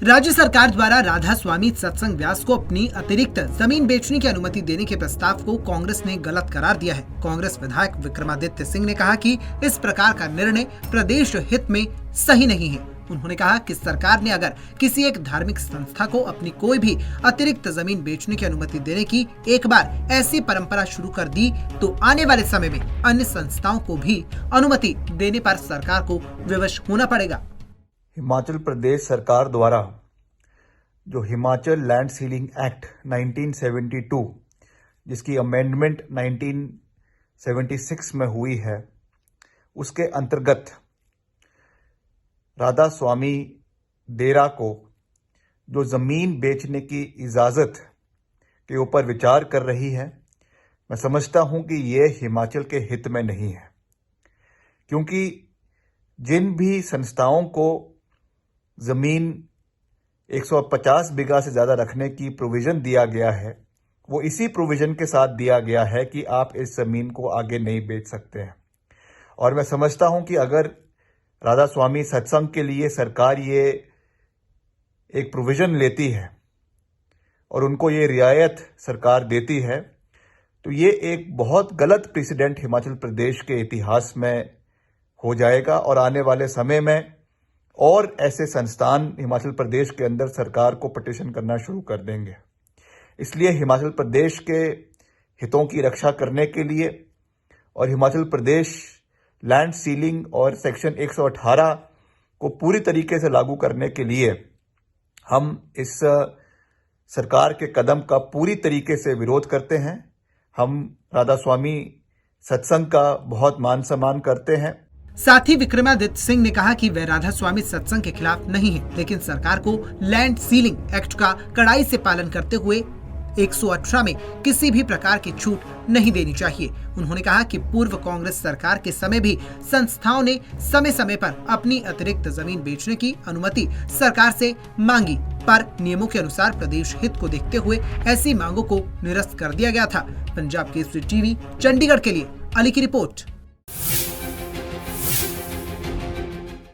राज्य सरकार द्वारा राधा स्वामी सत्संग व्यास को अपनी अतिरिक्त जमीन बेचने की अनुमति देने के प्रस्ताव को कांग्रेस ने गलत करार दिया है। कांग्रेस विधायक विक्रमादित्य सिंह ने कहा कि इस प्रकार का निर्णय प्रदेश हित में सही नहीं है। उन्होंने कहा कि सरकार ने अगर किसी एक धार्मिक संस्था को अपनी कोई भी अतिरिक्त जमीन बेचने की अनुमति देने की एक बार ऐसी परंपरा शुरू कर दी तो आने वाले समय में अन्य संस्थाओं को भी अनुमति देने पर सरकार को विवश होना पड़ेगा। हिमाचल प्रदेश सरकार द्वारा जो हिमाचल लैंड सीलिंग एक्ट 1972 जिसकी अमेंडमेंट 1976 में हुई है, उसके अंतर्गत राधा स्वामी डेरा को जो ज़मीन बेचने की इजाज़त के ऊपर विचार कर रही है, मैं समझता हूं कि ये हिमाचल के हित में नहीं है, क्योंकि जिन भी संस्थाओं को ज़मीन 150 बीघा से ज़्यादा रखने की प्रोविज़न दिया गया है, वो इसी प्रोविज़न के साथ दिया गया है कि आप इस ज़मीन को आगे नहीं बेच सकते हैं। और मैं समझता हूं कि अगर राधा स्वामी सत्संग के लिए सरकार ये एक प्रोविज़न लेती है और उनको ये रियायत सरकार देती है, तो ये एक बहुत गलत प्रेसिडेंट हिमाचल प्रदेश के इतिहास में हो जाएगा और आने वाले समय में और ऐसे संस्थान हिमाचल प्रदेश के अंदर सरकार को पिटीशन करना शुरू कर देंगे। इसलिए हिमाचल प्रदेश के हितों की रक्षा करने के लिए और हिमाचल प्रदेश लैंड सीलिंग और सेक्शन 118 को पूरी तरीके से लागू करने के लिए हम इस सरकार के कदम का पूरी तरीके से विरोध करते हैं। हम राधा स्वामी सत्संग का बहुत मान सम्मान करते हैं। साथ ही विक्रमादित्य सिंह ने कहा कि वह राधा स्वामी सत्संग के खिलाफ नहीं है, लेकिन सरकार को लैंड सीलिंग एक्ट का कड़ाई से पालन करते हुए 118 में किसी भी प्रकार की छूट नहीं देनी चाहिए। उन्होंने कहा कि पूर्व कांग्रेस सरकार के समय भी संस्थाओं ने समय समय पर अपनी अतिरिक्त जमीन बेचने की अनुमति सरकार से मांगी, पर नियमों के अनुसार प्रदेश हित को देखते हुए ऐसी मांगों को निरस्त कर दिया गया था। पंजाब केसरी टीवी चंडीगढ़ के लिए अली की रिपोर्ट।